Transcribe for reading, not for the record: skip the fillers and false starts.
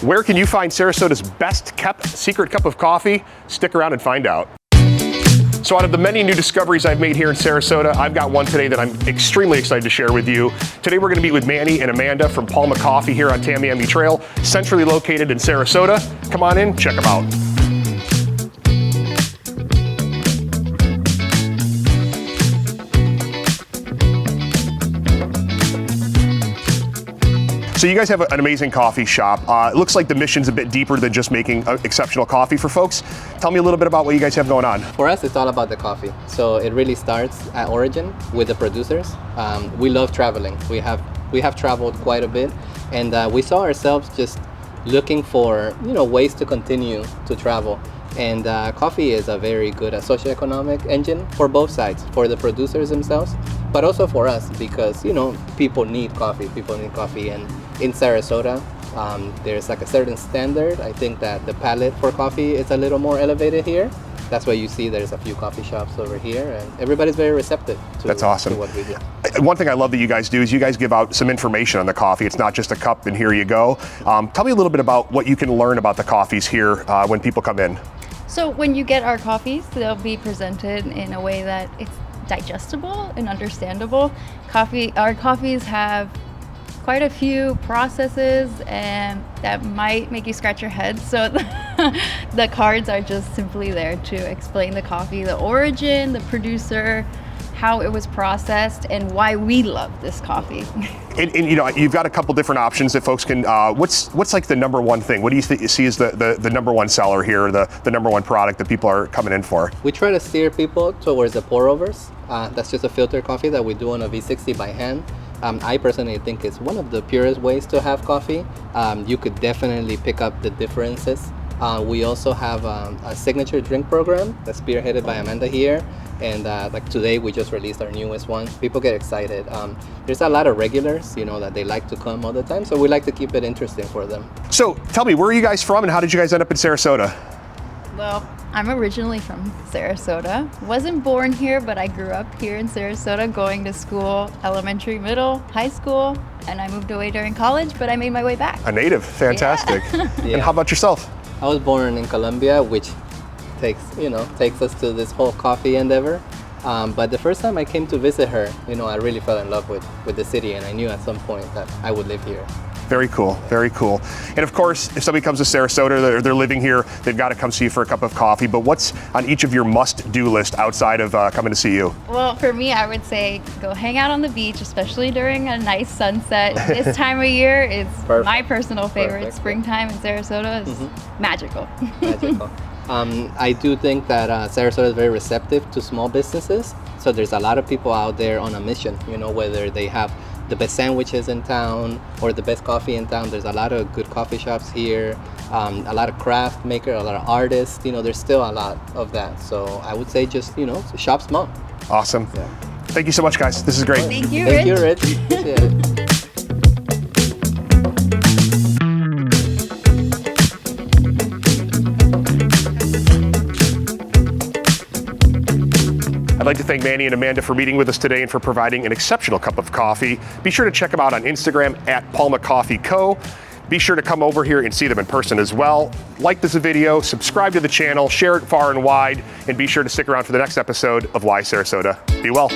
Where can you find Sarasota's best kept secret cup of coffee? Stick around and find out. So out of the many new discoveries I've made here in Sarasota, I've got one today that I'm extremely excited to share with you. Today we're going to meet with Mannie and Amanda from Palma Coffee here on Tamiami Trail, centrally located in Sarasota. Come on in, check them out. So you guys have an amazing coffee shop. It looks like the mission's a bit deeper than just making exceptional coffee for folks. Tell me a little bit about what you guys have going on. For us, it's all about the coffee. So it really starts at origin with the producers. We love traveling. We have traveled quite a bit, and we saw ourselves just looking for ways to continue to travel. And coffee is a very good socioeconomic engine for both sides, for the producers themselves, but also for us, because people need coffee. People need coffee, and in Sarasota, there's like a certain standard. I think that the palate for coffee is a little more elevated here. That's why you see there's a few coffee shops over here, and everybody's very receptive to, That's awesome. to what we do. One thing I love that you guys do is you guys give out some information on the coffee. It's not just a cup and here you go. Tell me a little bit about what you can learn about the coffees here when people come in. So when you get our coffees, they'll be presented in a way that it's digestible and understandable. Our coffees have quite a few processes and that might make you scratch your head. So the cards are just simply there to explain the coffee, the origin, the producer, how it was processed, and why we love this coffee. And you've got a couple different options that folks can, what's like the number one thing? What do you see as the number one seller here, the number one product that people are coming in for? We try to steer people towards the pour-overs. That's just a filtered coffee that we do on a V60 by hand. I personally think it's one of the purest ways to have coffee. You could definitely pick up the differences. We also have a signature drink program that's spearheaded by Amanda here. And like today, we just released our newest one. People get excited. There's a lot of regulars, that they like to come all the time. So we like to keep it interesting for them. So tell me, where are you guys from and how did you guys end up in Sarasota? Well, I'm originally from Sarasota. Wasn't born here, but I grew up here in Sarasota, going to school, elementary, middle, high school, and I moved away during college, but I made my way back. A native, fantastic. Yeah. Yeah. And how about yourself? I was born in Colombia, which takes us to this whole coffee endeavor. But the first time I came to visit her, I really fell in love with the city, and I knew at some point that I would live here. Very cool, very cool. And of course, if somebody comes to Sarasota, they're living here, they've got to come see you for a cup of coffee. But what's on each of your must-do list outside of coming to see you? Well, for me, I would say go hang out on the beach, especially during a nice sunset. This time of year is my personal favorite. Perfect. Springtime in Sarasota is magical. Magical. I do think that Sarasota is very receptive to small businesses. So there's a lot of people out there on a mission, whether they have the best sandwiches in town or the best coffee in town. There's a lot of good coffee shops here, a lot of craft makers, a lot of artists. There's still a lot of that. So I would say just, shop small. Awesome. Yeah. Thank you so much, guys. This is great. Thank you, Thank you, Rich. Rich. Appreciate it. I'd like to thank Mannie and Amanda for meeting with us today and for providing an exceptional cup of coffee. Be sure to check them out on Instagram at Palma Coffee Co. Be sure to come over here and see them in person as well. Like this video, subscribe to the channel, share it far and wide, and be sure to stick around for the next episode of Why Sarasota. Be well.